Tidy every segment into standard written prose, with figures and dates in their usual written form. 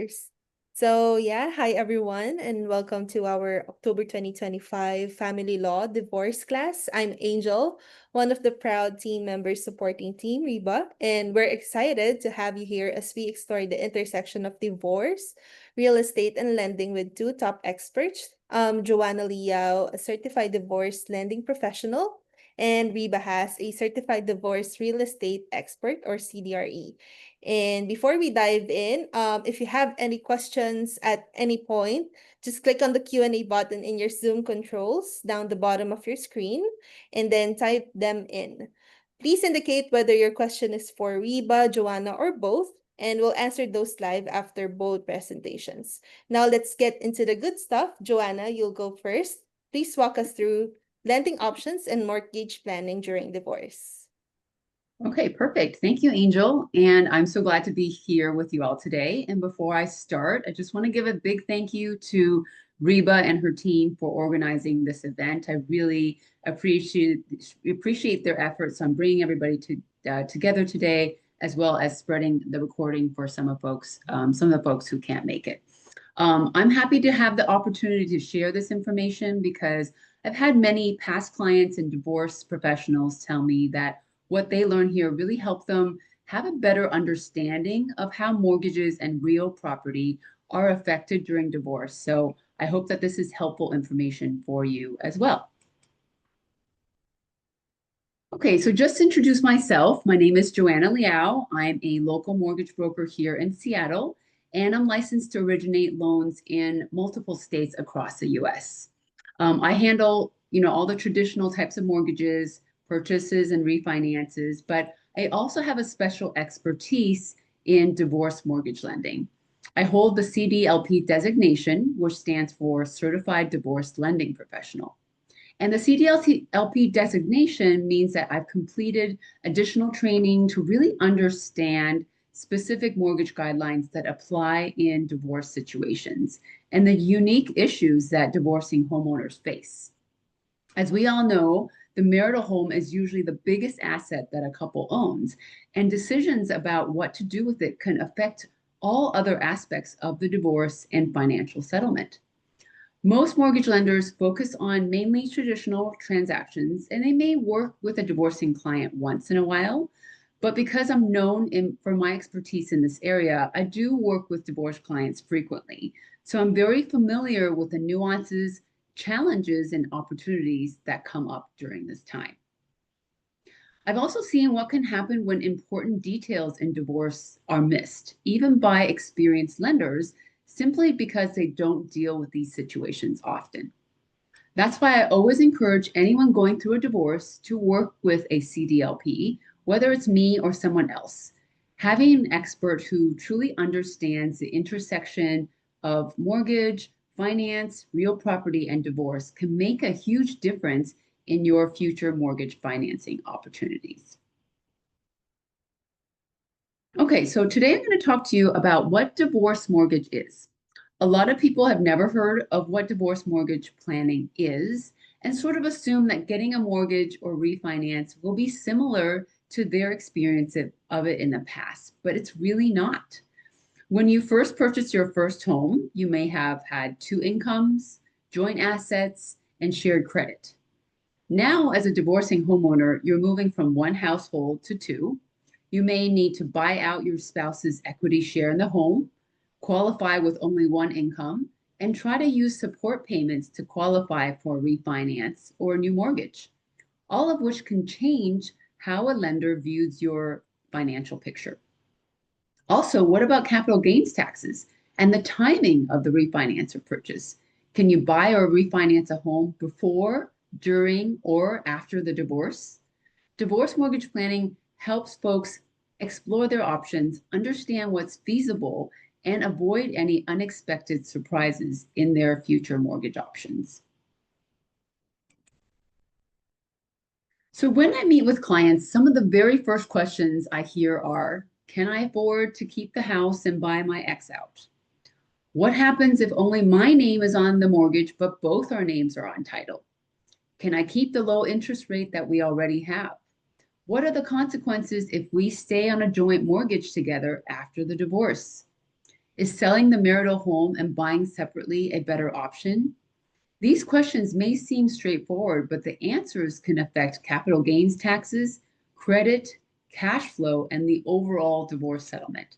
Hi everyone, and welcome to our October 2025 Family Law Divorce class. I'm Angel, one of the proud team members supporting Team Reba, and we're excited to have you here as we explore the intersection of divorce, real estate, and lending with two top experts, Joanna Liao, a certified divorce lending professional, and Reba Haas, a certified divorce real estate expert or CDRE. And before we dive in, if you have any questions at any point, just click on the Q&A button in your Zoom controls down the bottom of your screen and then type them in. Please indicate whether your question is for Reba, Joanna, or both, and we'll answer those live after both presentations. Now let's get into the good stuff. Joanna, you'll go first. Please walk us through lending options and mortgage planning during divorce. Okay, perfect. Thank you, Angel. And I'm so glad to be here with you all today. And before I start, I just want to give a big thank you to Reba and her team for organizing this event. I really appreciate their efforts on bringing everybody together today, as well as spreading the recording for some of the folks who can't make it. I'm happy to have the opportunity to share this information because I've had many past clients and divorce professionals tell me that what they learn here really helped them have a better understanding of how mortgages and real property are affected during divorce. So I hope that this is helpful information for you as well. Okay, so just to introduce myself, my name is Joanna Liao. I'm a local mortgage broker here in Seattle, and I'm licensed to originate loans in multiple states across the US. I handle, all the traditional types of mortgages, purchases and refinances, but I also have a special expertise in divorce mortgage lending. I hold the CDLP designation, which stands for Certified Divorce Lending Professional. And the CDLP designation means that I've completed additional training to really understand specific mortgage guidelines that apply in divorce situations and the unique issues that divorcing homeowners face. As we all know, the marital home is usually the biggest asset that a couple owns, and decisions about what to do with it can affect all other aspects of the divorce and financial settlement. Most mortgage lenders focus on mainly traditional transactions, and they may work with a divorcing client once in a while. But because I'm known for my expertise in this area, I do work with divorce clients frequently. So I'm very familiar with the nuances, challenges, and opportunities that come up during this time. I've also seen what can happen when important details in divorce are missed, even by experienced lenders, simply because they don't deal with these situations often. That's why I always encourage anyone going through a divorce to work with a CDLP, whether it's me or someone else. Having an expert who truly understands the intersection of mortgage, finance, real property, and divorce can make a huge difference in your future mortgage financing opportunities. Okay, so today I'm going to talk to you about what divorce mortgage is. A lot of people have never heard of what divorce mortgage planning is and sort of assume that getting a mortgage or refinance will be similar to their experience of it in the past, but it's really not. When you first purchase your first home, you may have had two incomes, joint assets, and shared credit. Now, as a divorcing homeowner, you're moving from one household to two. You may need to buy out your spouse's equity share in the home, qualify with only one income, and try to use support payments to qualify for a refinance or a new mortgage, all of which can change how a lender views your financial picture. Also, what about capital gains taxes and the timing of the refinance or purchase? Can you buy or refinance a home before, during, or after the divorce? Divorce mortgage planning helps folks explore their options, understand what's feasible, and avoid any unexpected surprises in their future mortgage options. So when I meet with clients, some of the very first questions I hear are, can I afford to keep the house and buy my ex out? What happens if only my name is on the mortgage, but both our names are on title? Can I keep the low interest rate that we already have? What are the consequences if we stay on a joint mortgage together after the divorce? Is selling the marital home and buying separately a better option? These questions may seem straightforward, but the answers can affect capital gains taxes, credit, cash flow, and the overall divorce settlement.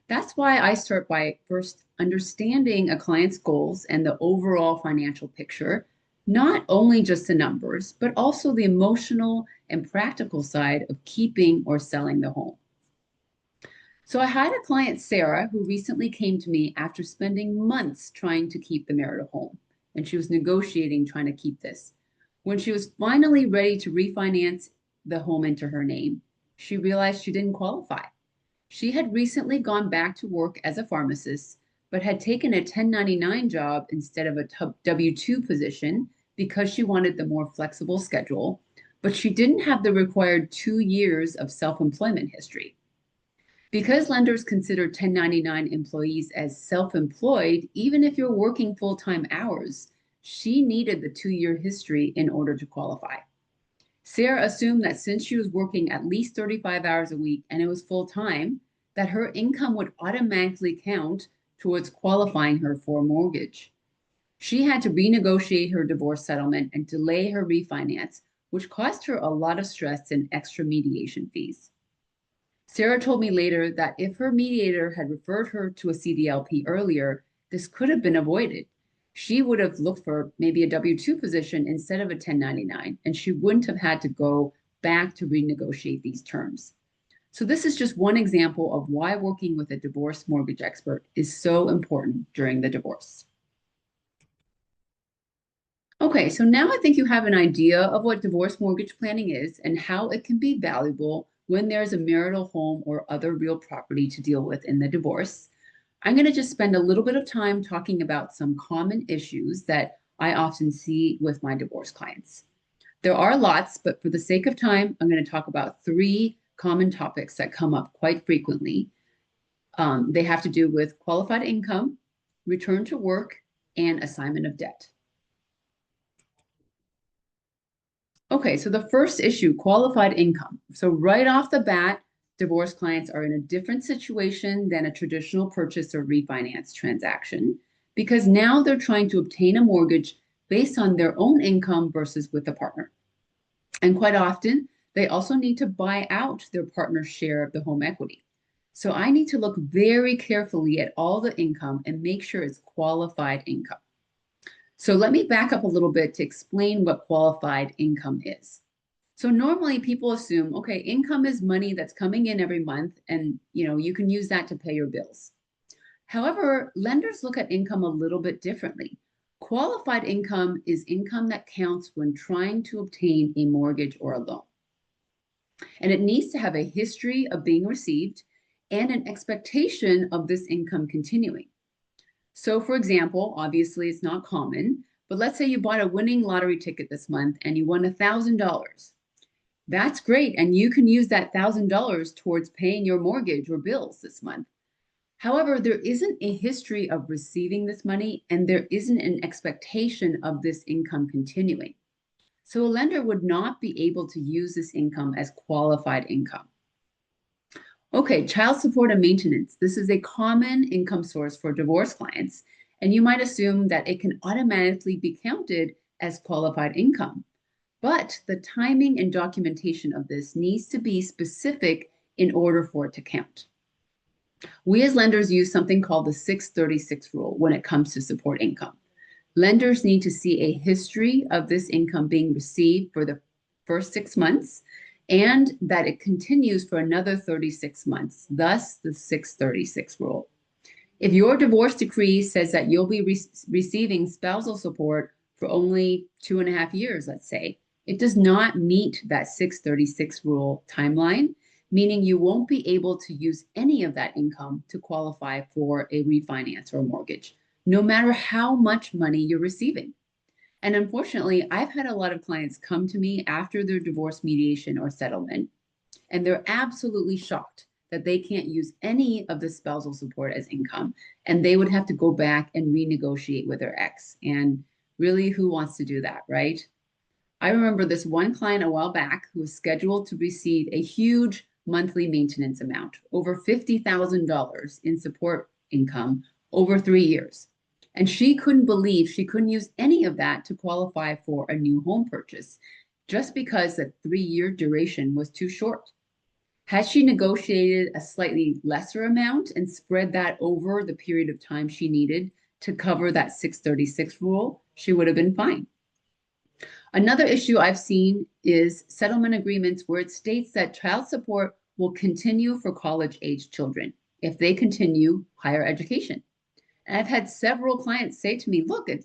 That's why I start by first understanding a client's goals and the overall financial picture, not only just the numbers, but also the emotional and practical side of keeping or selling the home. So I had a client, Sarah, who recently came to me after spending months trying to keep the marital home, and she was negotiating trying to keep this. When she was finally ready to refinance the home into her name, she realized she didn't qualify. She had recently gone back to work as a pharmacist, but had taken a 1099 job instead of a W-2 position because she wanted the more flexible schedule, but she didn't have the required 2 years of self-employment history. Because lenders consider 1099 employees as self-employed, even if you're working full-time hours, she needed the 2-year history in order to qualify. Sarah assumed that since she was working at least 35 hours a week and it was full-time, that her income would automatically count towards qualifying her for a mortgage. She had to renegotiate her divorce settlement and delay her refinance, which cost her a lot of stress and extra mediation fees. Sarah told me later that if her mediator had referred her to a CDLP earlier, this could have been avoided. She would have looked for maybe a W-2 position instead of a 1099, and she wouldn't have had to go back to renegotiate these terms. So this is just one example of why working with a divorce mortgage expert is so important during the divorce. Okay, so now I think you have an idea of what divorce mortgage planning is and how it can be valuable when there's a marital home or other real property to deal with in the divorce. I'm going to just spend a little bit of time talking about some common issues that I often see with my divorce clients. There are lots, but for the sake of time, I'm going to talk about 3 common topics that come up quite frequently. They have to do with qualified income, return to work, and assignment of debt. Okay, so the first issue, qualified income. So right off the bat, divorce clients are in a different situation than a traditional purchase or refinance transaction because now they're trying to obtain a mortgage based on their own income versus with a partner. And quite often, they also need to buy out their partner's share of the home equity. So I need to look very carefully at all the income and make sure it's qualified income. So let me back up a little bit to explain what qualified income is. So normally people assume, okay, income is money that's coming in every month and you can use that to pay your bills. However, lenders look at income a little bit differently. Qualified income is income that counts when trying to obtain a mortgage or a loan. And it needs to have a history of being received and an expectation of this income continuing. So for example, obviously it's not common, but let's say you bought a winning lottery ticket this month and you won $1,000. That's great. And you can use that $1,000 towards paying your mortgage or bills this month. However, there isn't a history of receiving this money and there isn't an expectation of this income continuing. So a lender would not be able to use this income as qualified income. Okay, child support and maintenance. This is a common income source for divorce clients, and you might assume that it can automatically be counted as qualified income. But the timing and documentation of this needs to be specific in order for it to count. We as lenders use something called the 636 rule when it comes to support income. Lenders need to see a history of this income being received for the first 6 months and that it continues for another 36 months, thus the 636 rule. If your divorce decree says that you'll be receiving spousal support for only 2.5 years, let's say, it does not meet that 636 rule timeline, meaning you won't be able to use any of that income to qualify for a refinance or a mortgage, no matter how much money you're receiving. And unfortunately, I've had a lot of clients come to me after their divorce mediation or settlement, and they're absolutely shocked that they can't use any of the spousal support as income, and they would have to go back and renegotiate with their ex. And really, who wants to do that, right? I remember this one client a while back who was scheduled to receive a huge monthly maintenance amount, over $50,000 in support income over 3 years. And she couldn't believe she couldn't use any of that to qualify for a new home purchase just because the 3-year duration was too short. Had she negotiated a slightly lesser amount and spread that over the period of time she needed to cover that 636 rule, she would have been fine. Another issue I've seen is settlement agreements where it states that child support will continue for college-age children if they continue higher education. And I've had several clients say to me, look, it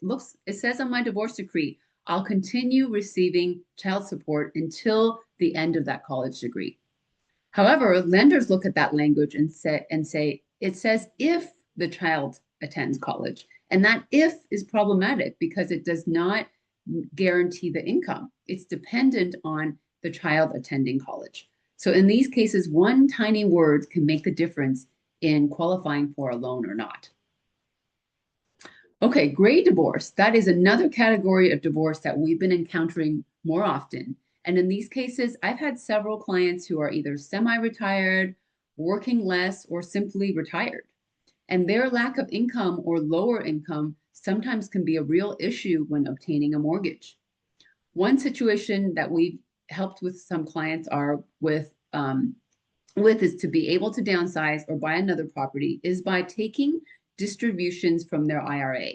says on my divorce decree, I'll continue receiving child support until the end of that college degree. However, lenders look at that language and say, it says if the child attends college. And that if is problematic because it does not guarantee the income. It's dependent on the child attending college. So in these cases, one tiny word can make the difference in qualifying for a loan or not. Okay, gray divorce. That is another category of divorce that we've been encountering more often. And in these cases, I've had several clients who are either semi-retired, working less, or simply retired. And their lack of income or lower income sometimes can be a real issue when obtaining a mortgage. One situation that we've helped with some clients are with is to be able to downsize or buy another property is by taking distributions from their IRA.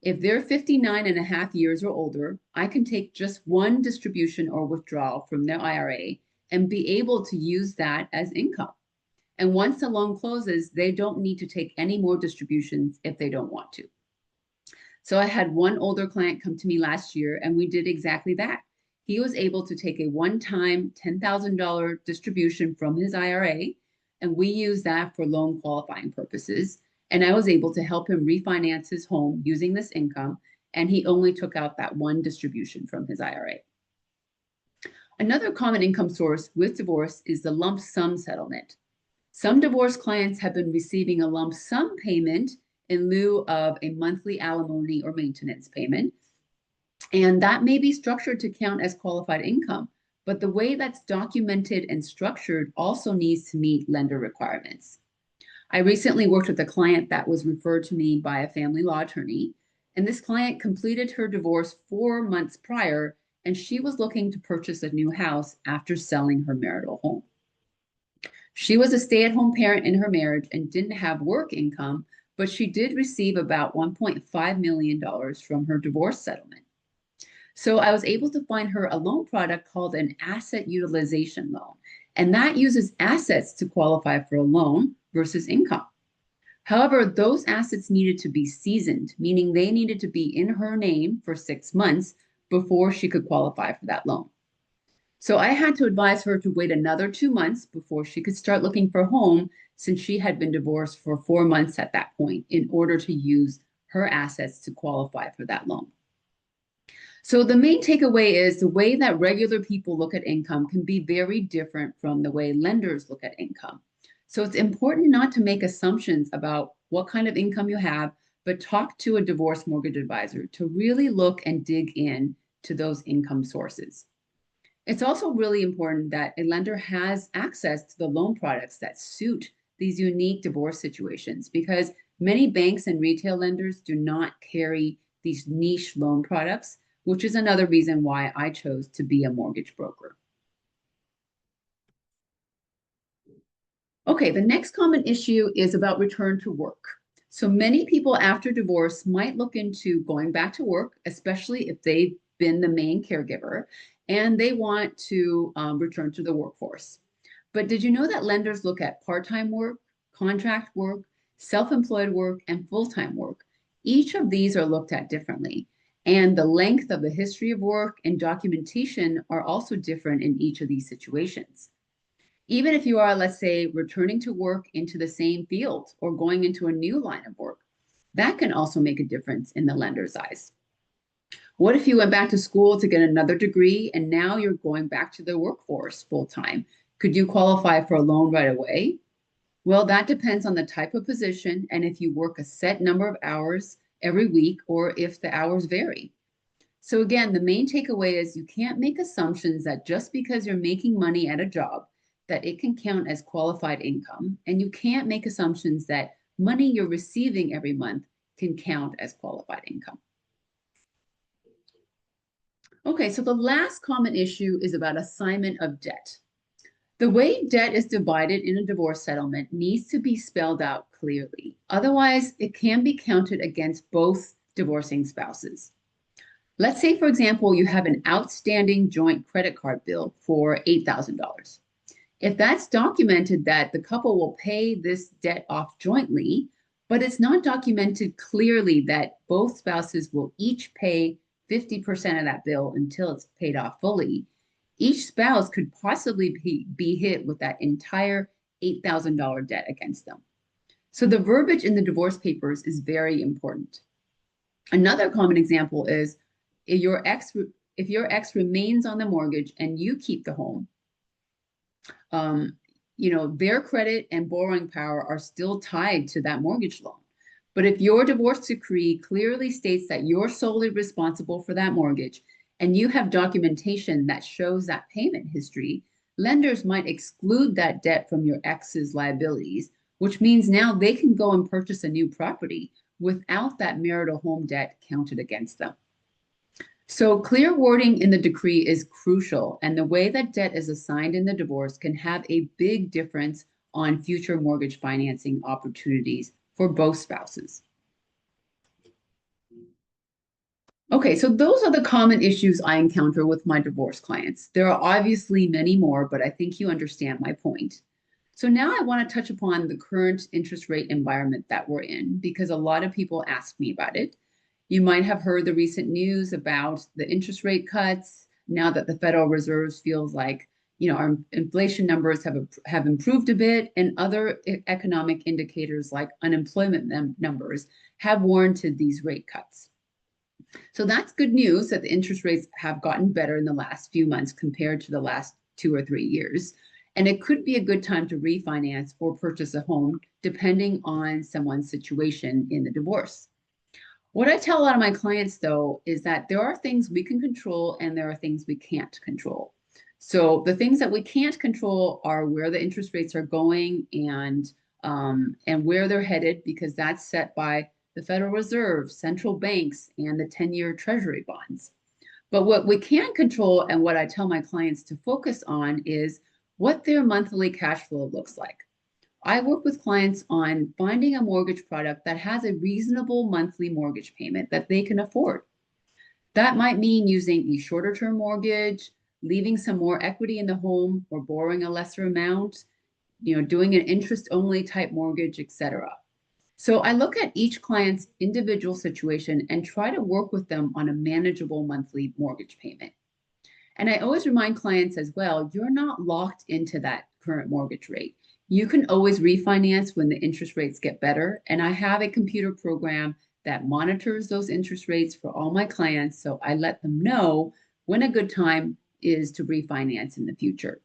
If they're 59 and a half years or older, I can take just one distribution or withdrawal from their IRA and be able to use that as income. And once the loan closes, they don't need to take any more distributions if they don't want to. So I had one older client come to me last year and we did exactly that. He was able to take a one-time $10,000 distribution from his IRA, and we used that for loan qualifying purposes. And I was able to help him refinance his home using this income, and he only took out that one distribution from his IRA. Another common income source with divorce is the lump sum settlement. Some divorce clients have been receiving a lump sum payment in lieu of a monthly alimony or maintenance payment. And that may be structured to count as qualified income, but the way that's documented and structured also needs to meet lender requirements. I recently worked with a client that was referred to me by a family law attorney, and this client completed her divorce 4 months prior, and she was looking to purchase a new house after selling her marital home. She was a stay-at-home parent in her marriage and didn't have work income, but she did receive about $1.5 million from her divorce settlement. So I was able to find her a loan product called an asset utilization loan, and that uses assets to qualify for a loan versus income. However, those assets needed to be seasoned, meaning they needed to be in her name for 6 months before she could qualify for that loan. So I had to advise her to wait another 2 months before she could start looking for a home, since she had been divorced for 4 months at that point in order to use her assets to qualify for that loan. So the main takeaway is the way that regular people look at income can be very different from the way lenders look at income. So it's important not to make assumptions about what kind of income you have, but talk to a divorce mortgage advisor to really look and dig in to those income sources. It's also really important that a lender has access to the loan products that suit these unique divorce situations, because many banks and retail lenders do not carry these niche loan products, which is another reason why I chose to be a mortgage broker. Okay, the next common issue is about return to work. So many people after divorce might look into going back to work, especially if they've been the main caregiver and they want to return to the workforce. But did you know that lenders look at part-time work, contract work, self-employed work, and full-time work? Each of these are looked at differently. And the length of the history of work and documentation are also different in each of these situations. Even if you are, let's say, returning to work into the same field or going into a new line of work, that can also make a difference in the lender's eyes. What if you went back to school to get another degree and now you're going back to the workforce full-time? Could you qualify for a loan right away? Well, that depends on the type of position and if you work a set number of hours every week or if the hours vary. So again, the main takeaway is you can't make assumptions that just because you're making money at a job, that it can count as qualified income. And you can't make assumptions that money you're receiving every month can count as qualified income. Okay, so the last common issue is about assignment of debt. The way debt is divided in a divorce settlement needs to be spelled out clearly. Otherwise, it can be counted against both divorcing spouses. Let's say, for example, you have an outstanding joint credit card bill for $8,000. If that's documented that the couple will pay this debt off jointly, but it's not documented clearly that both spouses will each pay 50% of that bill until it's paid off fully, each spouse could possibly be hit with that entire $8,000 debt against them. So the verbiage in the divorce papers is very important. Another common example is if your ex remains on the mortgage and you keep the home, their credit and borrowing power are still tied to that mortgage loan. But if your divorce decree clearly states that you're solely responsible for that mortgage and you have documentation that shows that payment history, lenders might exclude that debt from your ex's liabilities, which means now they can go and purchase a new property without that marital home debt counted against them. So clear wording in the decree is crucial, and the way that debt is assigned in the divorce can have a big difference on future mortgage financing opportunities for both spouses. Okay, so those are the common issues I encounter with my divorce clients. There are obviously many more, but I think you understand my point. So now I want to touch upon the current interest rate environment that we're in, because a lot of people ask me about it. You might have heard the recent news about the interest rate cuts now that the Federal Reserve feels like, our inflation numbers have improved a bit, and other economic indicators like unemployment numbers have warranted these rate cuts. So that's good news that the interest rates have gotten better in the last few months compared to the last 2 or 3 years. And it could be a good time to refinance or purchase a home, depending on someone's situation in the divorce. What I tell a lot of my clients, though, is that there are things we can control and there are things we can't control. So the things that we can't control are where the interest rates are going and where they're headed, because that's set by the Federal Reserve, central banks, and the 10-year Treasury bonds. But what we can control and what I tell my clients to focus on is what their monthly cash flow looks like. I work with clients on finding a mortgage product that has a reasonable monthly mortgage payment that they can afford. That might mean using a shorter term mortgage, leaving some more equity in the home, or borrowing a lesser amount, doing an interest only type mortgage, etc. So I look at each client's individual situation and try to work with them on a manageable monthly mortgage payment. And I always remind clients as well, you're not locked into that current mortgage rate. You can always refinance when the interest rates get better. And I have a computer program that monitors those interest rates for all my clients. So I let them know when a good time is to refinance in the future.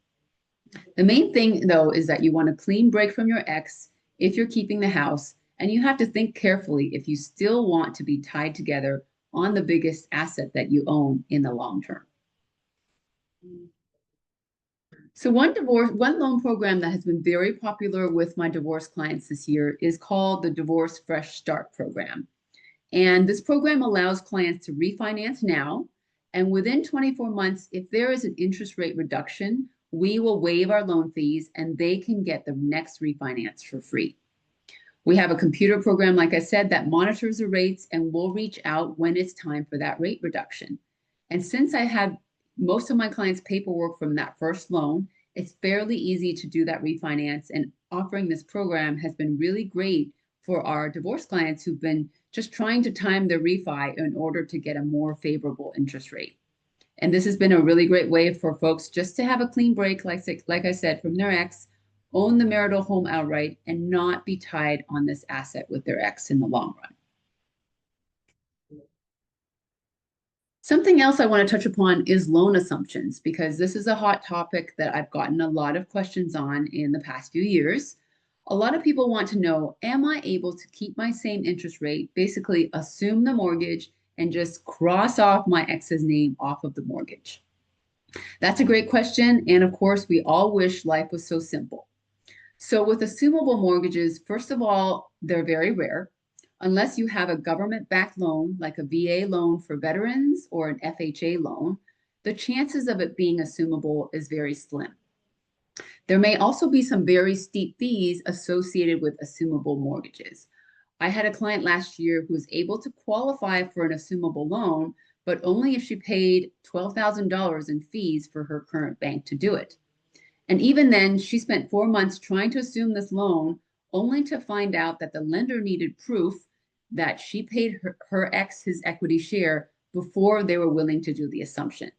The main thing, though, is that you want a clean break from your ex if you're keeping the house. And you have to think carefully if you still want to be tied together on the biggest asset that you own in the long term. So one loan program that has been very popular with my divorce clients this year is called the Divorce Fresh Start Program. And this program allows clients to refinance now. And within 24 months, if there is an interest rate reduction, we will waive our loan fees and they can get the next refinance for free. We have a computer program, like I said, that monitors the rates and will reach out when it's time for that rate reduction. And since I had most of my clients' paperwork from that first loan, it's fairly easy to do that refinance. And offering this program has been really great for our divorce clients who've been just trying to time their refi in order to get a more favorable interest rate. And this has been a really great way for folks just to have a clean break, like I said, from their ex, own the marital home outright, and not be tied on this asset with their ex in the long run. Something else I want to touch upon is loan assumptions, because this is a hot topic that I've gotten a lot of questions on in the past few years. A lot of people want to know, am I able to keep my same interest rate, basically assume the mortgage and just cross off my ex's name off of the mortgage? That's a great question. And of course, we all wish life was so simple. So with assumable mortgages, first of all, they're very rare. Unless you have a government-backed loan, like a VA loan for veterans or an FHA loan, the chances of it being assumable is very slim. There may also be some very steep fees associated with assumable mortgages. I had a client last year who was able to qualify for an assumable loan, but only if she paid $12,000 in fees for her current bank to do it. And even then, she spent 4 months trying to assume this loan, only to find out that the lender needed proof that she paid her ex his equity share before they were willing to do the assumption.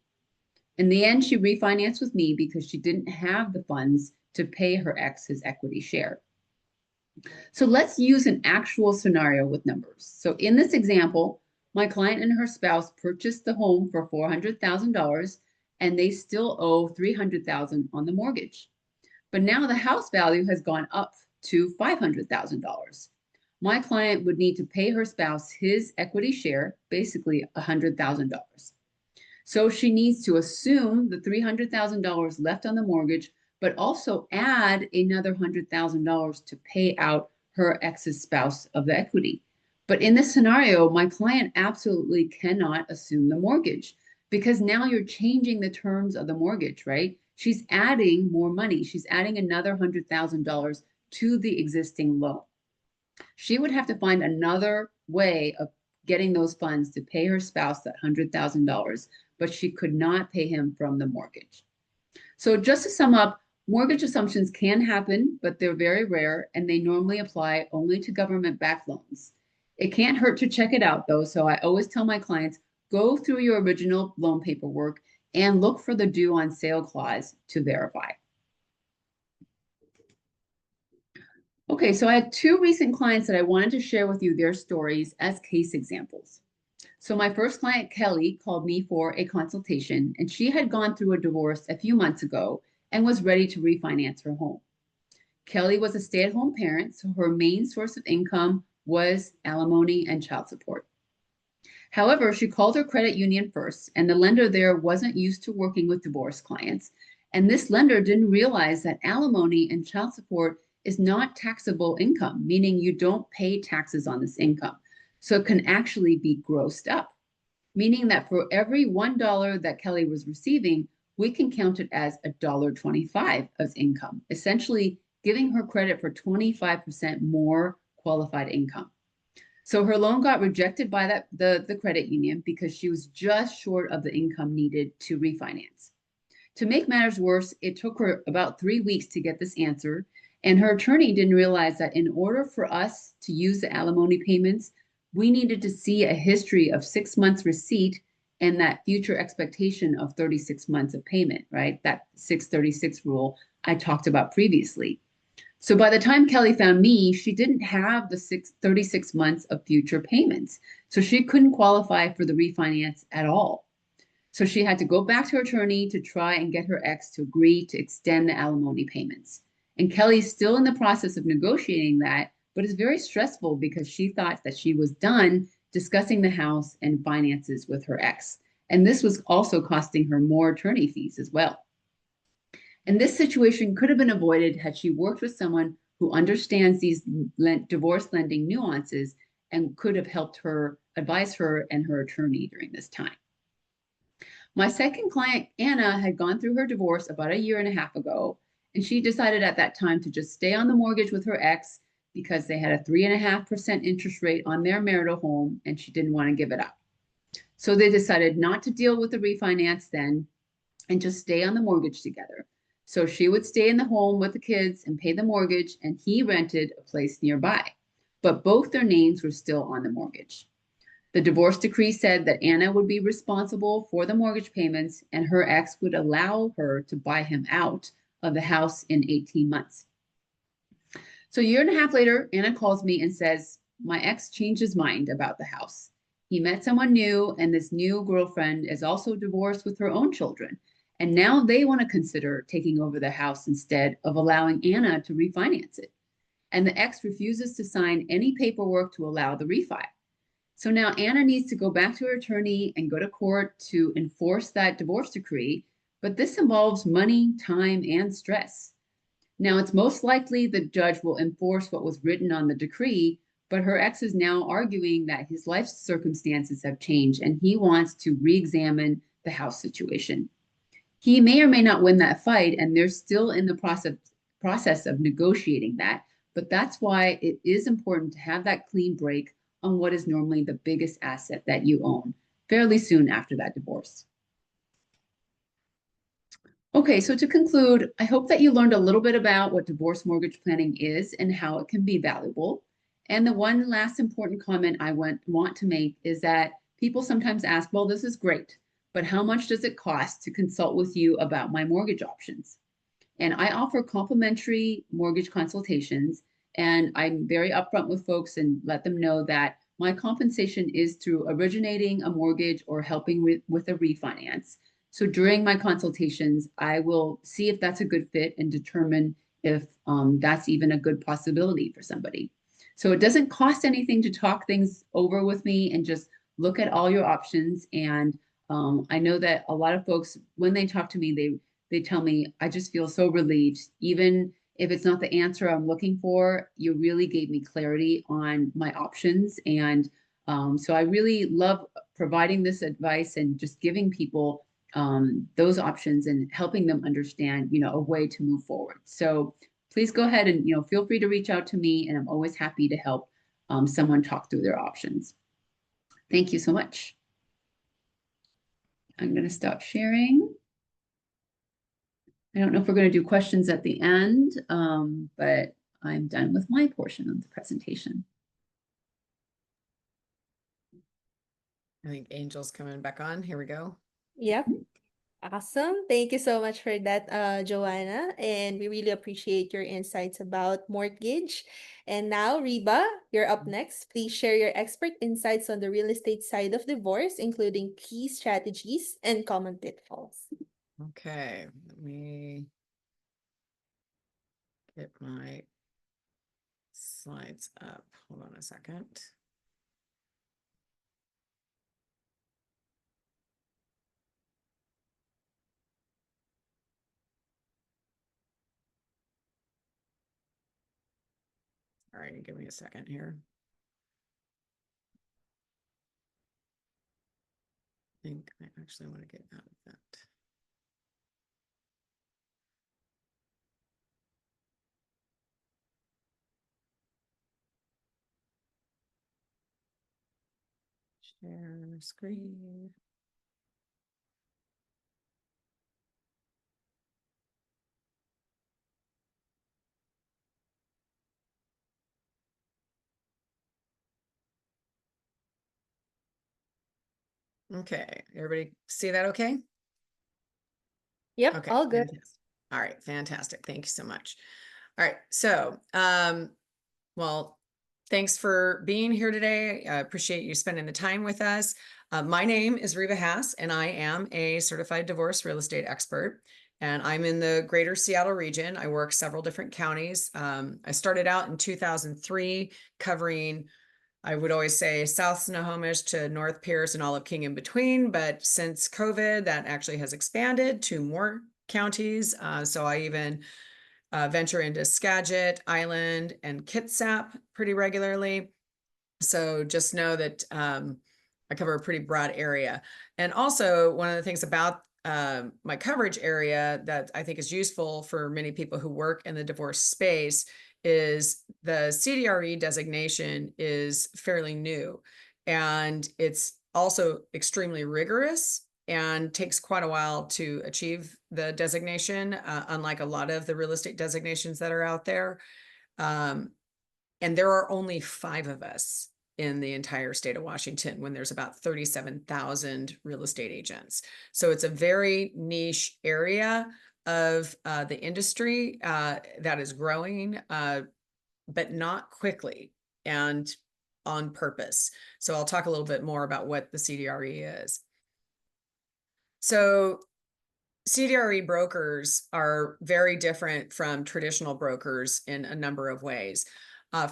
In the end, she refinanced with me because she didn't have the funds to pay her ex his equity share. So let's use an actual scenario with numbers. So in this example, my client and her spouse purchased the home for $400,000 and they still owe $300,000 on the mortgage. But now the house value has gone up to $500,000. My client would need to pay her spouse his equity share, basically $100,000. So she needs to assume the $300,000 left on the mortgage, but also add another $100,000 to pay out her ex's spouse of the equity. But in this scenario, my client absolutely cannot assume the mortgage because now you're changing the terms of the mortgage, right? She's adding more money. She's adding another $100,000 to the existing loan. She would have to find another way of getting those funds to pay her spouse that $100,000, but she could not pay him from the mortgage. So just to sum up, mortgage assumptions can happen, but they're very rare and they normally apply only to government-backed loans. It can't hurt to check it out though, so I always tell my clients, go through your original loan paperwork and look for the due on sale clause to verify. Okay, so I had two recent clients that I wanted to share with you their stories as case examples. So my first client, Kelly, called me for a consultation, and she had gone through a divorce a few months ago and was ready to refinance her home. Kelly was a stay-at-home parent, so her main source of income was alimony and child support. However, she called her credit union first, and the lender there wasn't used to working with divorce clients. And this lender didn't realize that alimony and child support is not taxable income, meaning you don't pay taxes on this income. So it can actually be grossed up, meaning that for every $1 that Kelly was receiving, we can count it as $1.25 as income, essentially giving her credit for 25% more qualified income. So her loan got rejected by the credit union because she was just short of the income needed to refinance. To make matters worse, it took her about 3 weeks to get this answer, and her attorney didn't realize that in order for us to use the alimony payments, we needed to see a history of 6 months receipt and that future expectation of 36 months of payment, right? That 636 rule I talked about previously. So by the time Kelly found me, she didn't have the 36 months of future payments. So she couldn't qualify for the refinance at all. So she had to go back to her attorney to try and get her ex to agree to extend the alimony payments. And Kelly's still in the process of negotiating that, but it's very stressful because she thought that she was done discussing the house and finances with her ex. And this was also costing her more attorney fees as well. And this situation could have been avoided had she worked with someone who understands these divorce lending nuances and could have helped her, advise her and her attorney during this time. My second client, Anna, had gone through her divorce about a year and a half ago, and she decided at that time to just stay on the mortgage with her ex because they had a 3.5% interest rate on their marital home, and she didn't want to give it up. So they decided not to deal with the refinance then and just stay on the mortgage together. So she would stay in the home with the kids and pay the mortgage, and he rented a place nearby. But both their names were still on the mortgage. The divorce decree said that Anna would be responsible for the mortgage payments, and her ex would allow her to buy him out of the house in 18 months. So a year and a half later, Anna calls me and says, my ex changed his mind about the house. He met someone new, and this new girlfriend is also divorced with her own children. And now they want to consider taking over the house instead of allowing Anna to refinance it. And the ex refuses to sign any paperwork to allow the refi. So now Anna needs to go back to her attorney and go to court to enforce that divorce decree. But this involves money, time, and stress. Now, it's most likely the judge will enforce what was written on the decree, but her ex is now arguing that his life circumstances have changed and he wants to re-examine the house situation. He may or may not win that fight, and they're still in the process of negotiating that. But that's why it is important to have that clean break on what is normally the biggest asset that you own fairly soon after that divorce. Okay, so to conclude, I hope that you learned a little bit about what divorce mortgage planning is and how it can be valuable. And the one last important comment I want to make is that people sometimes ask, well, this is great, but how much does it cost to consult with you about my mortgage options? And I offer complimentary mortgage consultations, and I'm very upfront with folks and let them know that my compensation is through originating a mortgage or helping with a refinance. So during my consultations, I will see if that's a good fit and determine if that's even a good possibility for somebody. So it doesn't cost anything to talk things over with me and just look at all your options. And I know that a lot of folks, when they talk to me, they tell me, I just feel so relieved. Even if it's not the answer I'm looking for, you really gave me clarity on my options. And so I really love providing this advice and just giving people those options and helping them understand, a way to move forward. So please go ahead and, feel free to reach out to me, and I'm always happy to help someone talk through their options. Thank you so much. I'm going to stop sharing. I don't know if we're going to do questions at the end, but I'm done with my portion of the presentation. I think Angel's coming back on. Here we go. Yep. Awesome. Thank you so much for that, Joanna. And we really appreciate your insights about mortgage. And now, Reba, you're up next. Please share your expert insights on the real estate side of divorce, including key strategies and common pitfalls. Okay, let me get my slides up. Hold on a second. All right, give me a second here. I think I actually want to get out of that. Share screen. Okay, everybody see that okay? Yep, Okay, all good. fantastic. All right, fantastic. Thank you so much. All right, so well, thanks for being here today. I appreciate you spending the time with us. My name is Reba Haas, and I am a certified divorce real estate expert. And I'm in the greater Seattle region. I work several different counties. I started out in 2003 covering, I would always say, South Snohomish to North Pierce and all of King in between. But since COVID, that actually has expanded to more counties. So I even venture into Skagit, Island, and Kitsap pretty regularly. So just know that I cover a pretty broad area. And also, one of the things about my coverage area that I think is useful for many people who work in the divorce space is the CDRE designation is fairly new, and it's also extremely rigorous and takes quite a while to achieve the designation, unlike a lot of the real estate designations that are out there. And there are only 5 of us in the entire state of Washington when there's about 37,000 real estate agents. So it's a very niche area of the industry that is growing, but not quickly and on purpose. So I'll talk a little bit more about what the CDRE is. So CDRE brokers are very different from traditional brokers in a number of ways.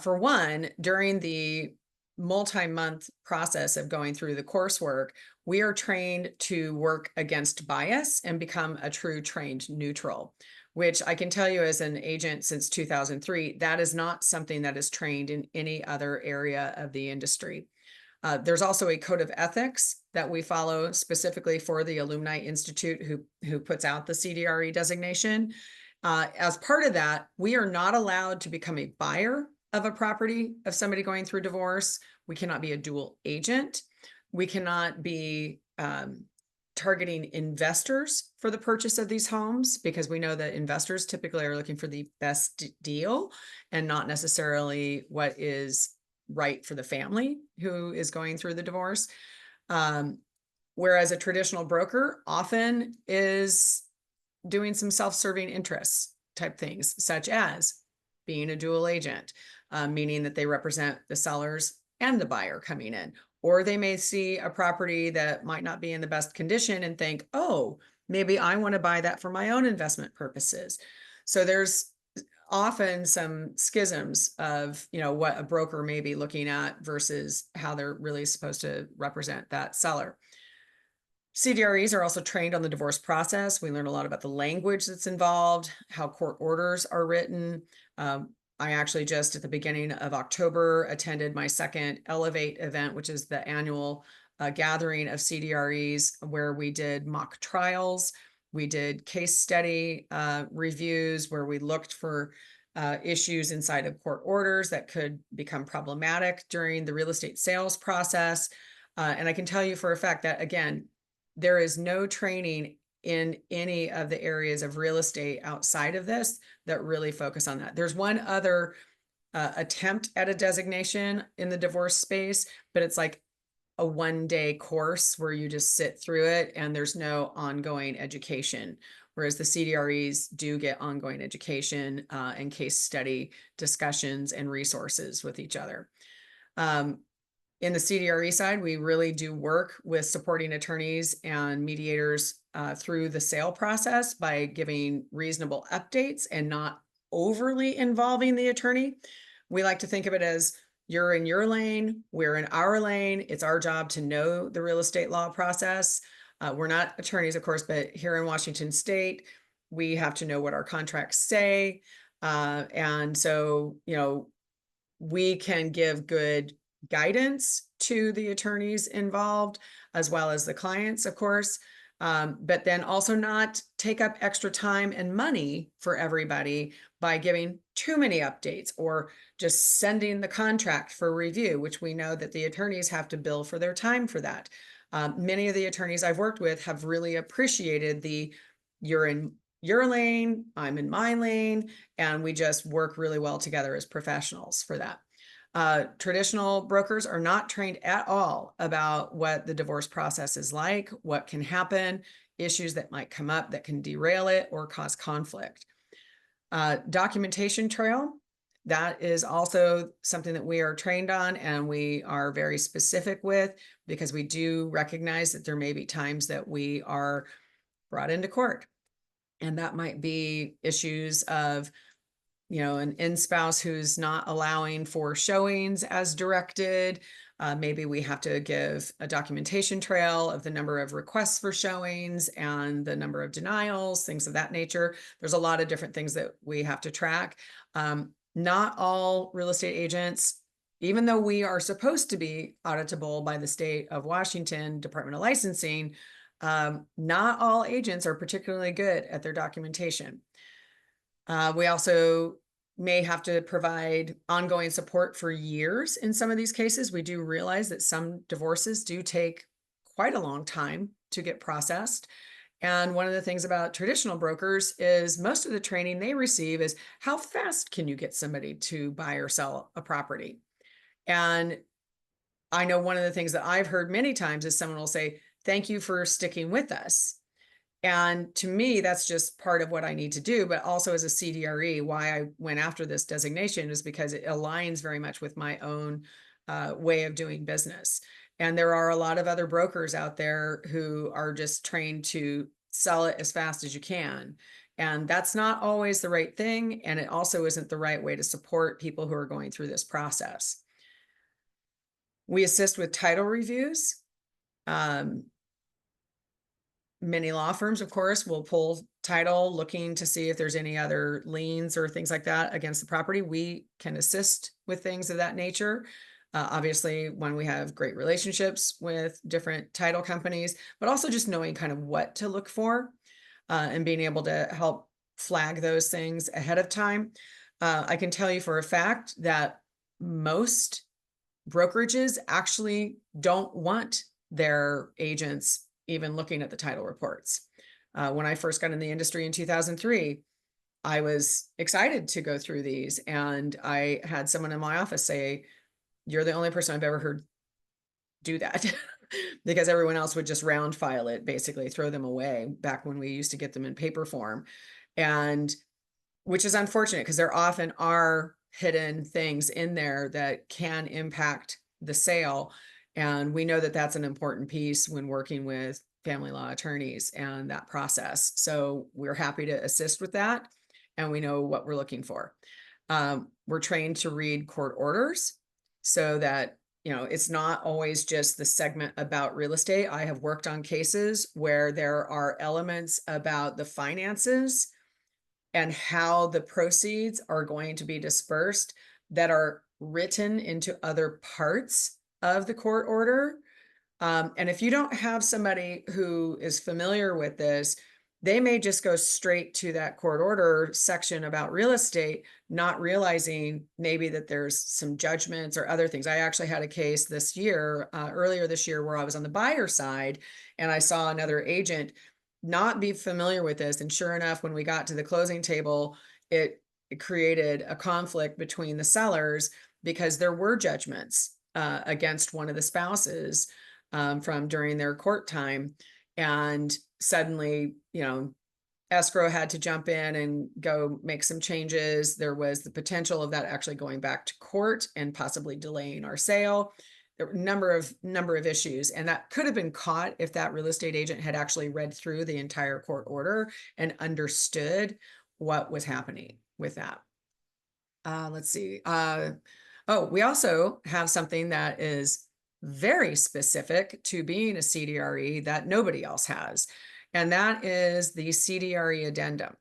For one, during the multi-month process of going through the coursework, we are trained to work against bias and become a true trained neutral. which I can tell you as an agent since 2003, that is not something that is trained in any other area of the industry. There's also a code of ethics that we follow specifically for the Alumni Institute who puts out the CDRE designation. As part of that, we are not allowed to become a buyer of a property of somebody going through divorce. We cannot be a dual agent. We cannot be targeting investors for the purchase of these homes, because we know that investors typically are looking for the best deal and not necessarily what is right for the family who is going through the divorce. Whereas a traditional broker often is doing some self-serving interests type things, such as being a dual agent, meaning that they represent the sellers and the buyer coming in. Or they may see a property that might not be in the best condition and think, oh, maybe I want to buy that for my own investment purposes. So there's often some schisms of, what a broker may be looking at versus how they're really supposed to represent that seller. CDREs are also trained on the divorce process. We learn a lot about the language that's involved, how court orders are written. I actually just at the beginning of October attended my second Elevate event, which is the annual gathering of CDREs, where we did mock trials. We did case study reviews where we looked for issues inside of court orders that could become problematic during the real estate sales process. And I can tell you for a fact that, again, there is no training in any of the areas of real estate outside of this that really focus on that. There's one other attempt at a designation in the divorce space, but it's like a one-day course where you just sit through it and there's no ongoing education. Whereas the CDREs do get ongoing education and case study discussions and resources with each other. In the CDRE side, we really do work with supporting attorneys and mediators through the sale process by giving reasonable updates and not overly involving the attorney. We like to think of it as you're in your lane, we're in our lane. It's our job to know the real estate law process. We're not attorneys, of course, but here in Washington State, we have to know what our contracts say. And so, we can give good guidance to the attorneys involved, as well as the clients, of course, but then also not take up extra time and money for everybody by giving too many updates or just sending the contract for review, which we know that the attorneys have to bill for their time for that. Many of the attorneys I've worked with have really appreciated you're in your lane, I'm in my lane, and we just work really well together as professionals for that. Traditional brokers are not trained at all about what the divorce process is like, what can happen, issues that might come up that can derail it or cause conflict. Documentation trail, that is also something that we are trained on and we are very specific with, because we do recognize that there may be times that we are brought into court. And that might be issues of an in-spouse who's not allowing for showings as directed. Maybe we have to give a documentation trail of the number of requests for showings and the number of denials, things of that nature. There's a lot of different things that we have to track. Not all real estate agents, even though we are supposed to be auditable by the state of Washington Department of Licensing, not all agents are particularly good at their documentation. We also may have to provide ongoing support for years in some of these cases. We do realize that some divorces do take quite a long time to get processed. And one of the things about traditional brokers is most of the training they receive is how fast can you get somebody to buy or sell a property? And I know one of the things that I've heard many times is someone will say, thank you for sticking with us. And to me, that's just part of what I need to do. But also as a CDRE, why I went after this designation is because it aligns very much with my own way of doing business. And there are a lot of other brokers out there who are just trained to sell it as fast as you can. And that's not always the right thing. And it also isn't the right way to support people who are going through this process. We assist with title reviews. Many law firms, of course, will pull title looking to see if there's any other liens or things like that against the property. We can assist with things of that nature. Obviously, when we have great relationships with different title companies, but also just knowing kind of what to look for and being able to help flag those things ahead of time. I can tell you for a fact that most brokerages actually don't want their agents even looking at the title reports. When I first got in the industry in 2003, I was excited to go through these, and I had someone in my office say, "You're the only person I've ever heard do that," because everyone else would just round file it, basically throw them away back when we used to get them in paper form. And which is unfortunate because there often are hidden things in there that can impact the sale. And we know that that's an important piece when working with family law attorneys and that process. So we're happy to assist with that. And we know what we're looking for. We're trained to read court orders so that, it's not always just the segment about real estate. I have worked on cases where there are elements about the finances and how the proceeds are going to be dispersed that are written into other parts of the court order. And if you don't have somebody who is familiar with this, they may just go straight to that court order section about real estate, not realizing maybe that there's some judgments or other things. I actually had a case this year, earlier this year, where I was on the buyer side and I saw another agent not be familiar with this. And sure enough, when we got to the closing table, it created a conflict between the sellers because there were judgments against one of the spouses from during their court time. And suddenly, escrow had to jump in and go make some changes. There was the potential of that actually going back to court and possibly delaying our sale. There were a number of issues, and that could have been caught if that real estate agent had actually read through the entire court order and understood what was happening with that. Let's see. We also have something that is very specific to being a CDRE that nobody else has, and that is the CDRE addendum.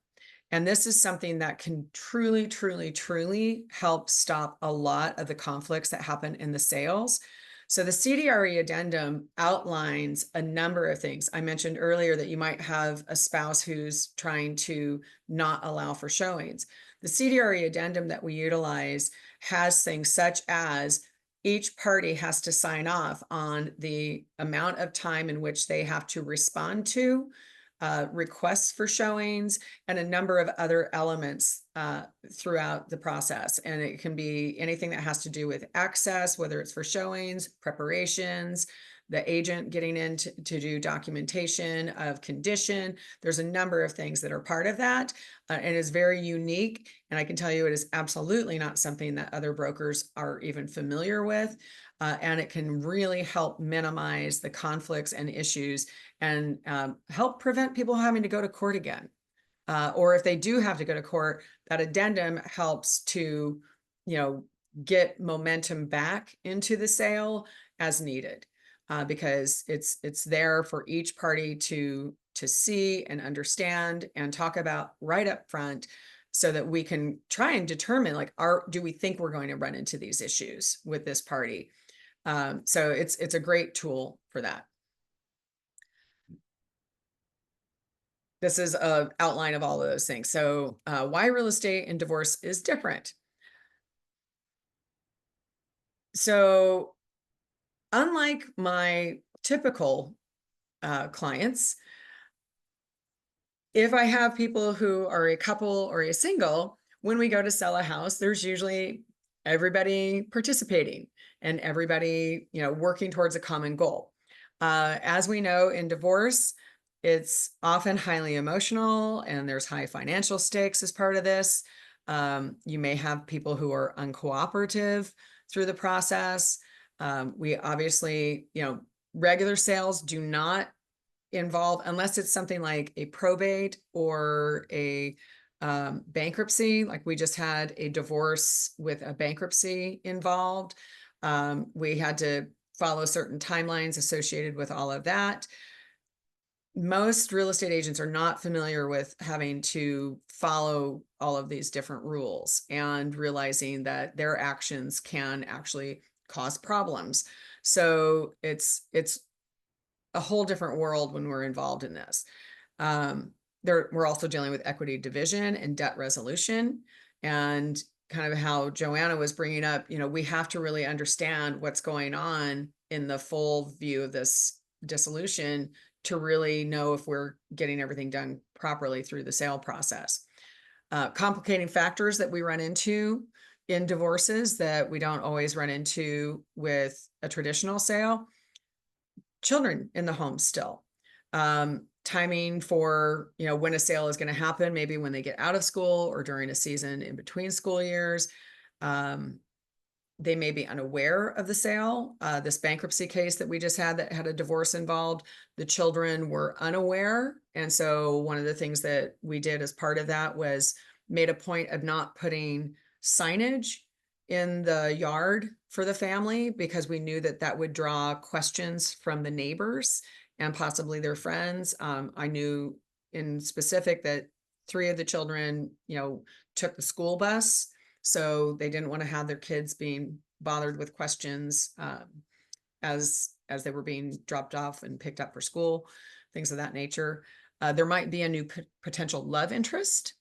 And this is something that can truly, truly, truly help stop a lot of the conflicts that happen in the sales. So the CDRE addendum outlines a number of things. I mentioned earlier that you might have a spouse who's trying to not allow for showings. The CDRE addendum that we utilize has things such as each party has to sign off on the amount of time in which they have to respond to requests for showings and a number of other elements throughout the process. And it can be anything that has to do with access, whether it's for showings, preparations, the agent getting in to do documentation of condition. There's a number of things that are part of that and is very unique. And I can tell you it is absolutely not something that other brokers are even familiar with. And it can really help minimize the conflicts and issues and help prevent people having to go to court again. Or if they do have to go to court, that addendum helps to, get momentum back into the sale as needed. Because it's there for each party to see and understand and talk about right up front, so that we can try and determine, like, do we think we're going to run into these issues with this party? So it's a great tool for that. This is an outline of all of those things. So why real estate and divorce is different. So unlike my typical clients, if I have people who are a couple or a single, when we go to sell a house, there's usually everybody participating and everybody, working towards a common goal. As we know, in divorce, it's often highly emotional and there's high financial stakes as part of this. You may have people who are uncooperative through the process. We obviously, regular sales do not involve, unless it's something like a probate or a bankruptcy. Like we just had a divorce with a bankruptcy involved. We had to follow certain timelines associated with all of that. most real estate agents are not familiar with having to follow all of these different rules and realizing that their actions can actually cause problems. So it's a whole different world when we're involved in this. We're also dealing with equity division and debt resolution, and kind of how Joanna was bringing up, we have to really understand what's going on in the full view of this dissolution to really know if we're getting everything done properly through the sale process. Complicating factors that we run into in divorces that we don't always run into with a traditional sale: children in the home still. Timing for, when a sale is going to happen, maybe when they get out of school or during a season in between school years. They may be unaware of the sale. This bankruptcy case that we just had that had a divorce involved, the children were unaware. And so one of the things that we did as part of that was made a point of not putting signage in the yard for the family, because we knew that that would draw questions from the neighbors and possibly their friends. I knew in specific that 3 of the children, took the school bus. So they didn't want to have their kids being bothered with questions as they were being dropped off and picked up for school, things of that nature. There might be a new potential love interest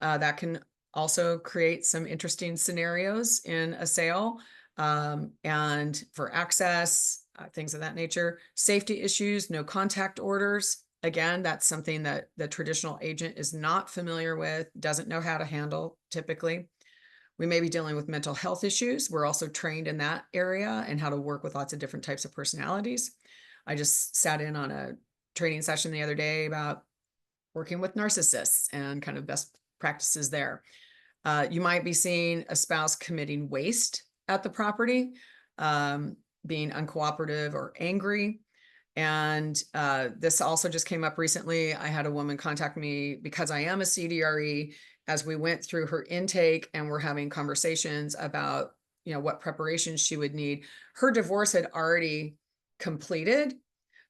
that can also create some interesting scenarios in a sale, and for access, things of that nature. Safety issues, no contact orders. Again, that's something that the traditional agent is not familiar with, doesn't know how to handle typically. We may be dealing with mental health issues. We're also trained in that area and how to work with lots of different types of personalities. I just sat in on a training session the other day about working with narcissists and kind of best practices there. You might be seeing a spouse committing waste at the property, being uncooperative or angry. And this also just came up recently. I had a woman contact me because I am a CDRE, as we went through her intake and we're having conversations about, what preparations she would need. Her divorce had already completed,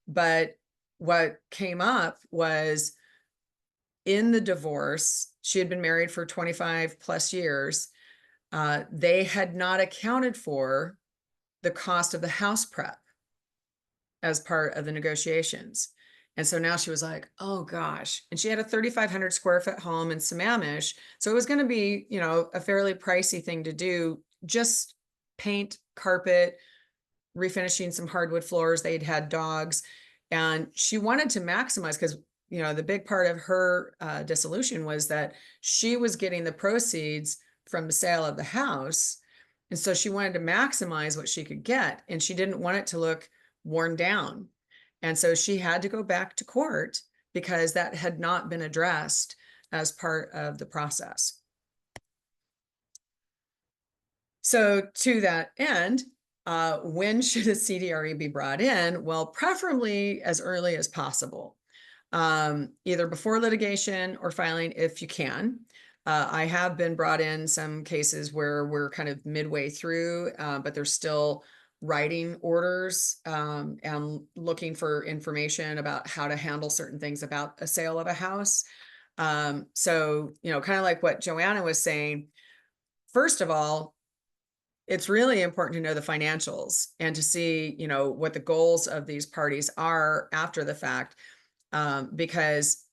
but what came up was in the divorce, she had been married for 25 plus years. They had not accounted for the cost of the house prep as part of the negotiations. And so now she was like, oh gosh. And she had a 3,500 square foot home in Sammamish. So it was going to be, a fairly pricey thing to do. Just paint, carpet, refinishing some hardwood floors. They'd had dogs. And she wanted to maximize, because, the big part of her dissolution was that she was getting the proceeds from the sale of the house. And so she wanted to maximize what she could get. And she didn't want it to look worn down. And so she had to go back to court because that had not been addressed as part of the process. So to that end, when should a CDRE be brought in? Well, preferably as early as possible, either before litigation or filing if you can. I have been brought in some cases where we're kind of midway through, but there's still writing orders and looking for information about how to handle certain things about a sale of a house. So, kind of like what Joanna was saying, first of all, it's really important to know the financials and to see, what the goals of these parties are after the fact, because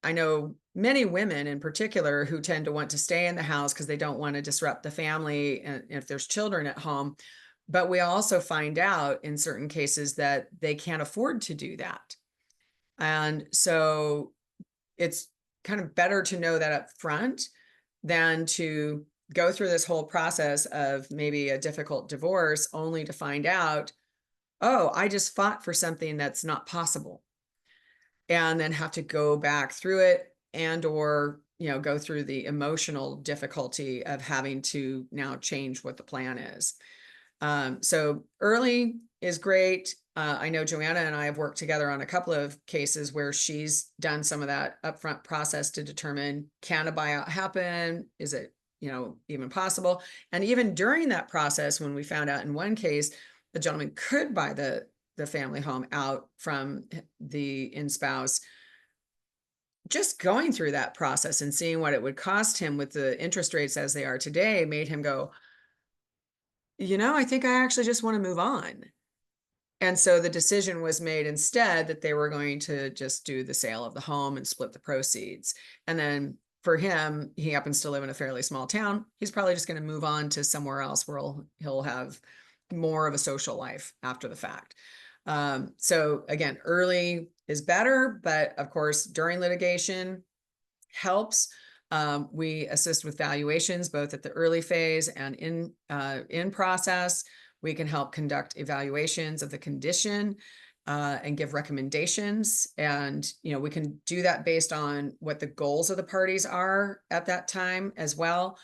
I know many women in particular who tend to want to stay in the house because they don't want to disrupt the family and if there's children at home. But we also find out in certain cases that they can't afford to do that. And so it's kind of better to know that up front than to go through this whole process of maybe a difficult divorce only to find out, oh, I just fought for something that's not possible. And then have to go back through it and or, go through the emotional difficulty of having to now change what the plan is. So early is great. I know Joanna and I have worked together on a couple of cases where she's done some of that upfront process to determine, can a buyout happen? Is it, even possible? And even during that process, when we found out in one case, the gentleman could buy the the family home out from the in-spouse, just going through that process and seeing what it would cost him with the interest rates as they are today made him go, I think I actually just want to move on. And so the decision was made instead that they were going to just do the sale of the home and split the proceeds. And then for him, he happens to live in a fairly small town. He's probably just going to move on to somewhere else where he'll have more of a social life after the fact. So again, early is better, but of course, during litigation helps. We assist with valuations, both at the early phase and in process. We can help conduct evaluations of the condition and give recommendations. And, we can do that based on what the goals of the parties are at that time as well.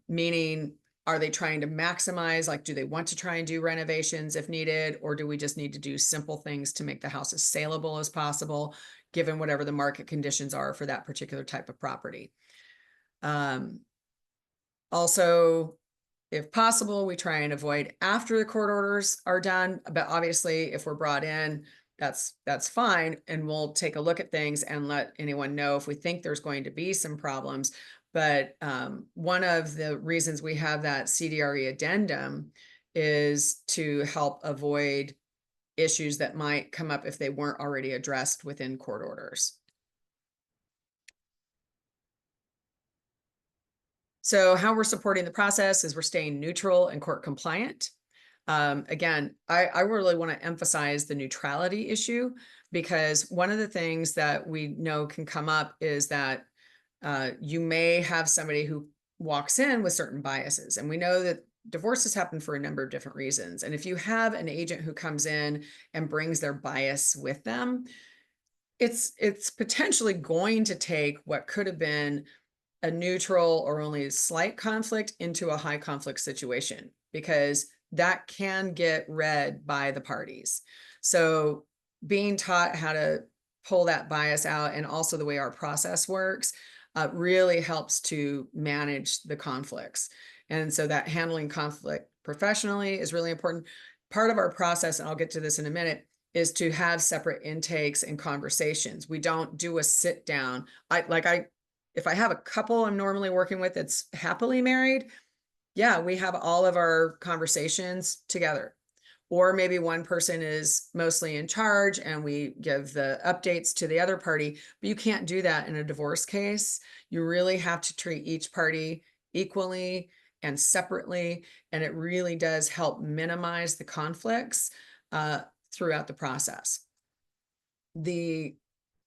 Meaning, are they trying to maximize, like, do they want to try and do renovations if needed, or do we just need to do simple things to make the house as saleable as possible, given whatever the market conditions are for that particular type of property? Also, if possible, we try and avoid after the court orders are done, but obviously if we're brought in, that's fine. And we'll take a look at things and let anyone know if we think there's going to be some problems. But one of the reasons we have that CDRE addendum is to help avoid issues that might come up if they weren't already addressed within court orders. So how we're supporting the process is we're staying neutral and court compliant. Again, I really want to emphasize the neutrality issue, because one of the things that we know can come up is that you may have somebody who walks in with certain biases. And we know that divorces happen for a number of different reasons. And if you have an agent who comes in and brings their bias with them, it's potentially going to take what could have been a neutral or only a slight conflict into a high conflict situation, because that can get read by the parties. So being taught how to pull that bias out, and also the way our process works, really helps to manage the conflicts. And so that handling conflict professionally is really important. Part of our process, and I'll get to this in a minute, is to have separate intakes and conversations. We don't do a sit down. If I have a couple I'm normally working with that's happily married, yeah, we have all of our conversations together. Or maybe one person is mostly in charge and we give the updates to the other party, but you can't do that in a divorce case. You really have to treat each party equally and separately, and it really does help minimize the conflicts throughout the process. The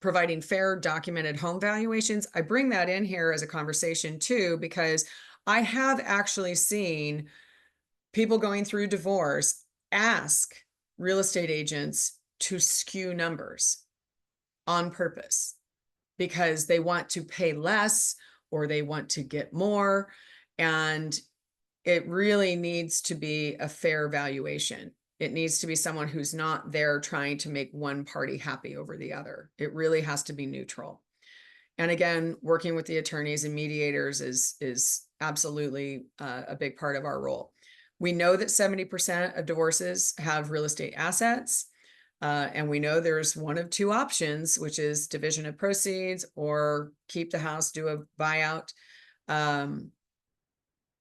providing fair documented home valuations, I bring that in here as a conversation too, because I have actually seen people going through divorce ask real estate agents to skew numbers on purpose because they want to pay less or they want to get more. And it really needs to be a fair valuation. It needs to be someone who's not there trying to make one party happy over the other. It really has to be neutral. And again, working with the attorneys and mediators is absolutely a big part of our role. We know that 70% of divorces have real estate assets. And we know there's one of two options, which is division of proceeds or keep the house, do a buyout.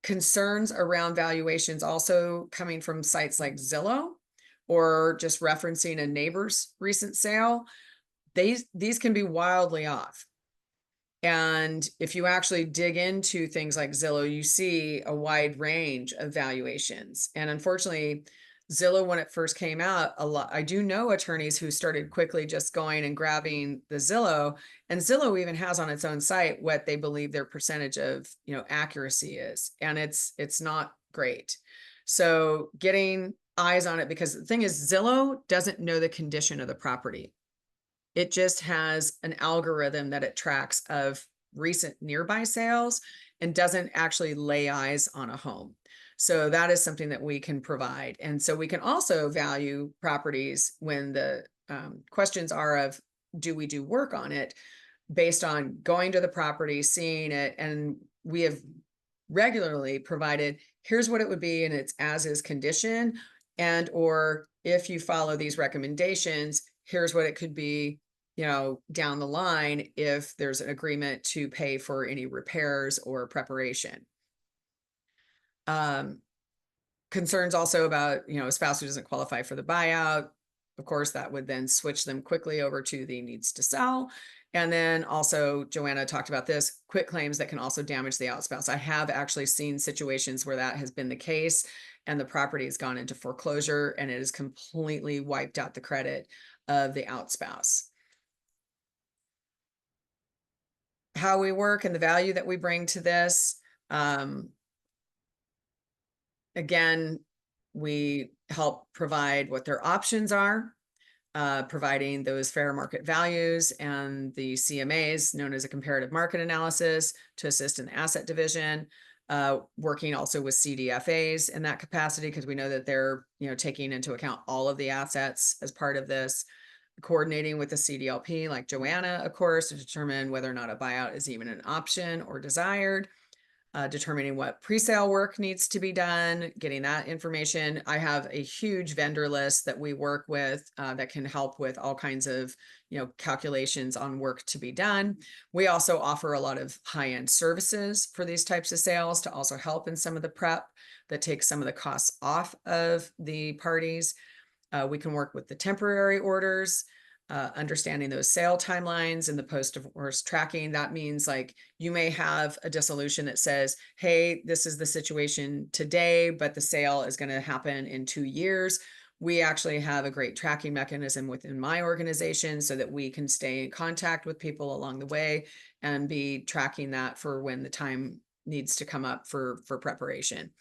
Concerns around valuations also coming from sites like Zillow or just referencing a neighbor's recent sale. These can be wildly off. And if you actually dig into things like Zillow, you see a wide range of valuations. And unfortunately, Zillow, when it first came out, I do know attorneys who started quickly just going and grabbing the Zillow, and Zillow even has on its own site what they believe their percentage of, accuracy is. And it's not great. So getting eyes on it, because the thing is, Zillow doesn't know the condition of the property. It just has an algorithm that it tracks of recent nearby sales and doesn't actually lay eyes on a home. So that is something that we can provide. And so we can also value properties when the questions are of, do we do work on it, based on going to the property, seeing it. And we have regularly provided, here's what it would be in its as is condition, and or if you follow these recommendations, here's what it could be, down the line if there's an agreement to pay for any repairs or preparation. Concerns also about, a spouse who doesn't qualify for the buyout. Of course, that would then switch them quickly over to the needs to sell. And then also, Joanna talked about this, quit claims that can also damage the outspouse. I have actually seen situations where that has been the case and the property has gone into foreclosure and it has completely wiped out the credit of the outspouse. How we work and the value that we bring to this. Again, we help provide what their options are, providing those fair market values and the CMAs, known as a comparative market analysis, to assist in the asset division, working also with CDFAs in that capacity, because we know that they're taking into account all of the assets as part of this, coordinating with the CDLP, like Joanna, of course, to determine whether or not a buyout is even an option or desired. Determining what pre-sale work needs to be done, getting that information. I have a huge vendor list that we work with that can help with all kinds of, calculations on work to be done. We also offer a lot of high-end services for these types of sales to also help in some of the prep that takes some of the costs off of the parties. We can work with the temporary orders, understanding those sale timelines and the post-divorce tracking. That means like you may have a dissolution that says, hey, this is the situation today, but the sale is going to happen in 2 years. We actually have a great tracking mechanism within my organization so that we can stay in contact with people along the way and be tracking that for when the time needs to come up for preparation.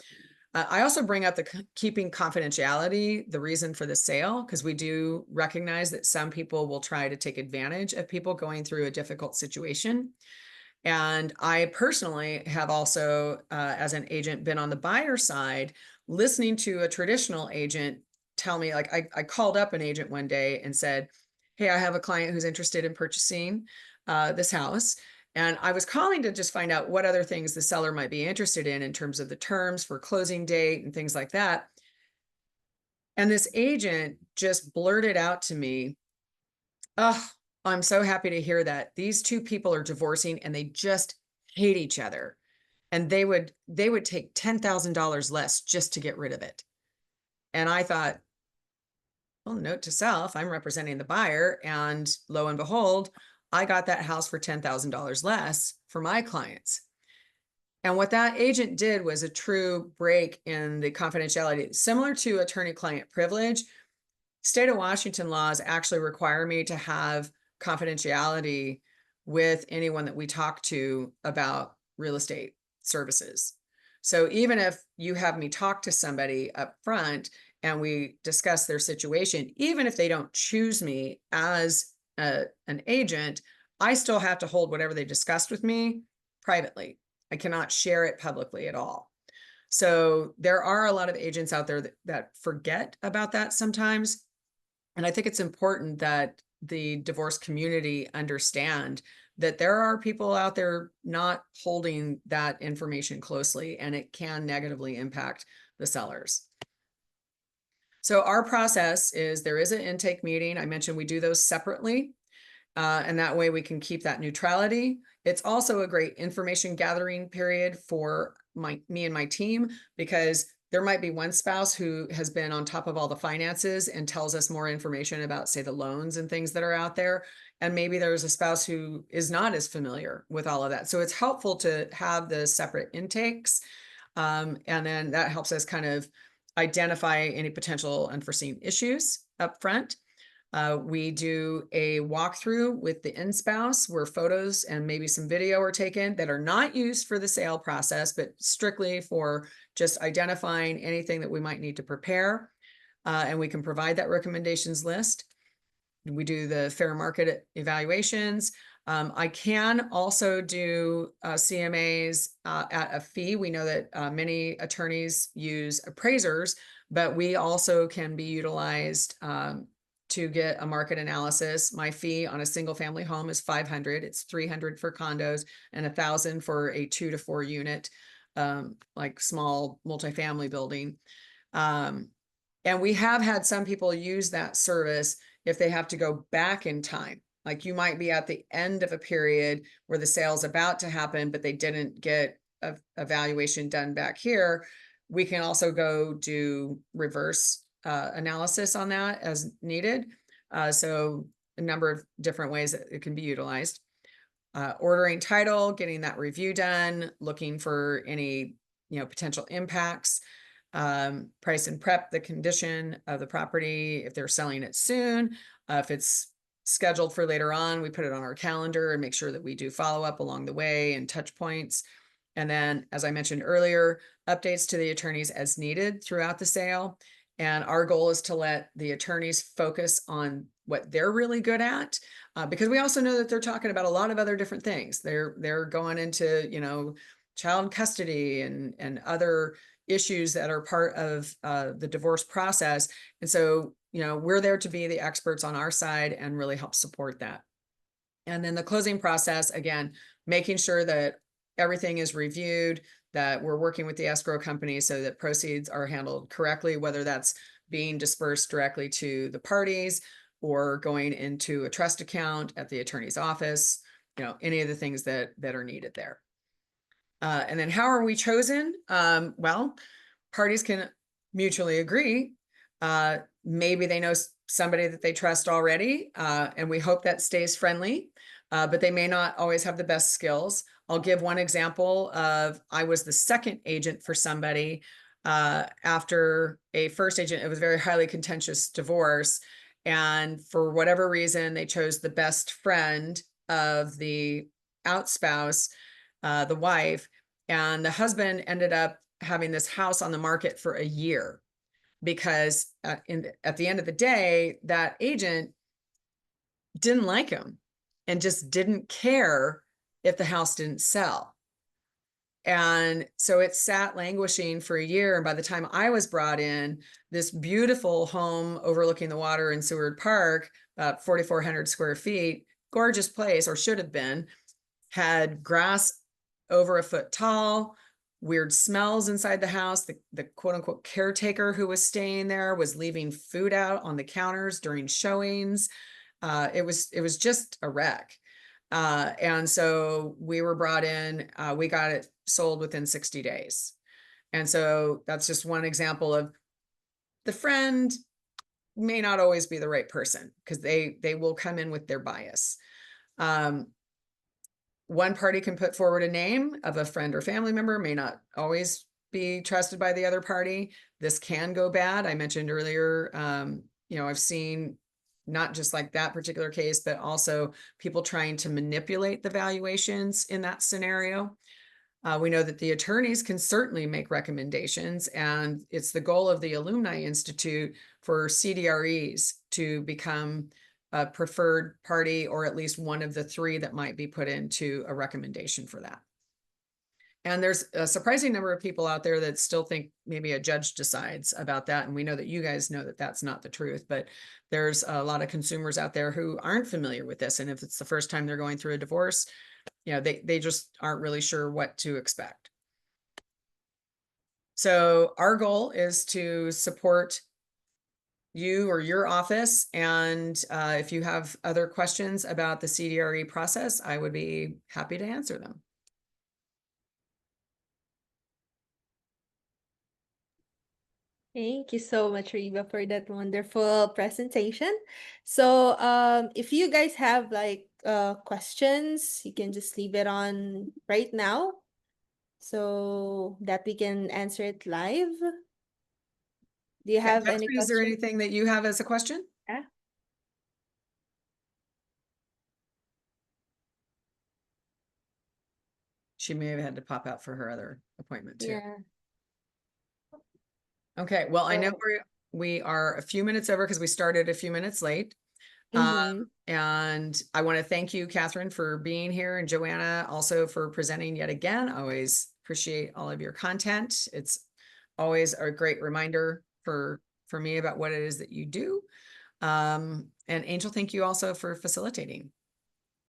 I also bring up the keeping confidentiality, the reason for the sale, because we do recognize that some people will try to take advantage of people going through a difficult situation. And I personally have also, as an agent, been on the buyer side, listening to a traditional agent tell me, like, I called up an agent one day and said, hey, I have a client who's interested in purchasing this house. And I was calling to just find out what other things the seller might be interested in terms of the terms for closing date and things like that. And this agent just blurted out to me, oh, I'm so happy to hear that. These two people are divorcing and they just hate each other. And they would take $10,000 less just to get rid of it. And I thought, well, note to self, I'm representing the buyer, and lo and behold, I got that house for $10,000 less for my clients. And what that agent did was a true break in the confidentiality. Similar to attorney-client privilege, state of Washington laws actually require me to have confidentiality with anyone that we talk to about real estate services. So even if you have me talk to somebody up front and we discuss their situation, even if they don't choose me as an agent, I still have to hold whatever they discussed with me privately. I cannot share it publicly at all. So there are a lot of agents out there that forget about that sometimes. And I think it's important that the divorce community understand that there are people out there not holding that information closely, and it can negatively impact the sellers. So our process is there is an intake meeting. I mentioned we do those separately, and that way we can keep that neutrality. It's also a great information gathering period for me and my team, because there might be one spouse who has been on top of all the finances and tells us more information about, say, the loans and things that are out there. And maybe there's a spouse who is not as familiar with all of that. So it's helpful to have the separate intakes. And then that helps us kind of identify any potential unforeseen issues up front. We do a walkthrough with the in-spouse where photos and maybe some video are taken that are not used for the sale process, but strictly for just identifying anything that we might need to prepare. And we can provide that recommendations list. We do the fair market evaluations. I can also do CMAs at a fee. We know that many attorneys use appraisers, but we also can be utilized to get a market analysis. My fee on a single family home is $500. It's $300 for condos and $1,000 for a 2 to 4 unit, like small multifamily building. And we have had some people use that service if they have to go back in time. Like you might be at the end of a period where the sale's about to happen, but they didn't get a evaluation done back here. We can also go do reverse analysis on that as needed. So a number of different ways that it can be utilized. Ordering title, getting that review done, looking for any potential impacts. Price and prep, the condition of the property, if they're selling it soon, if it's scheduled for later on, we put it on our calendar and make sure that we do follow up along the way and touch points. And then, as I mentioned earlier, updates to the attorneys as needed throughout the sale. And our goal is to let the attorneys focus on what they're really good at, because we also know that they're talking about a lot of other different things. They're going into, child custody and other issues that are part of the divorce process. And so, we're there to be the experts on our side and really help support that. And then the closing process, again, making sure that everything is reviewed, that we're working with the escrow company so that proceeds are handled correctly, whether that's being dispersed directly to the parties or going into a trust account at the attorney's office, any of the things that are needed there. And then how are we chosen? Well, parties can mutually agree. Maybe they know somebody that they trust already, and we hope that stays friendly, but they may not always have the best skills. I'll give one example of I was the second agent for somebody after a first agent. It was a very highly contentious divorce. And for whatever reason, they chose the best friend of the outspouse, the wife, and the husband ended up having this house on the market for a year because at the end of the day, that agent didn't like him and just didn't care if the house didn't sell. And so it sat languishing for a year. And by the time I was brought in, this beautiful home overlooking the water in Seward Park, about 4,400 square feet, gorgeous place, or should have been, had grass over a foot tall, weird smells inside the house. The quote unquote caretaker who was staying there was leaving food out on the counters during showings. It was just a wreck. And so we were brought in, we got it sold within 60 days. And so that's just one example of the friend may not always be the right person because they will come in with their bias. One party can put forward a name of a friend or family member, may not always be trusted by the other party. This can go bad. I mentioned earlier, I've seen not just like that particular case, but also people trying to manipulate the valuations in that scenario. We know that the attorneys can certainly make recommendations, and it's the goal of the Alumni Institute for CDREs to become a preferred party, or at least one of the three that might be put into a recommendation for that. And there's a surprising number of people out there that still think maybe a judge decides about that. And we know that you guys know that that's not the truth, but there's a lot of consumers out there who aren't familiar with this. And if it's the first time they're going through a divorce, they just aren't really sure what to expect. So our goal is to support you or your office. And if you have other questions about the CDRE process, I would be happy to answer them. Thank you so much, Reba, for that wonderful presentation. So if you guys have like questions, you can just leave it on right now so that we can answer it live. Do you have any Is there questions? anything that you have as a question? Yeah. She may have had to pop out for her other appointment too. Yeah. Okay, well, I know So, we are a few minutes over because we started a few minutes late. mhm. And I want to thank you, Catherine, for being here, and Joanna also for presenting yet again. I always appreciate all of your content. It's always a great reminder for me about what it is that you do. And Angel, thank you also for facilitating.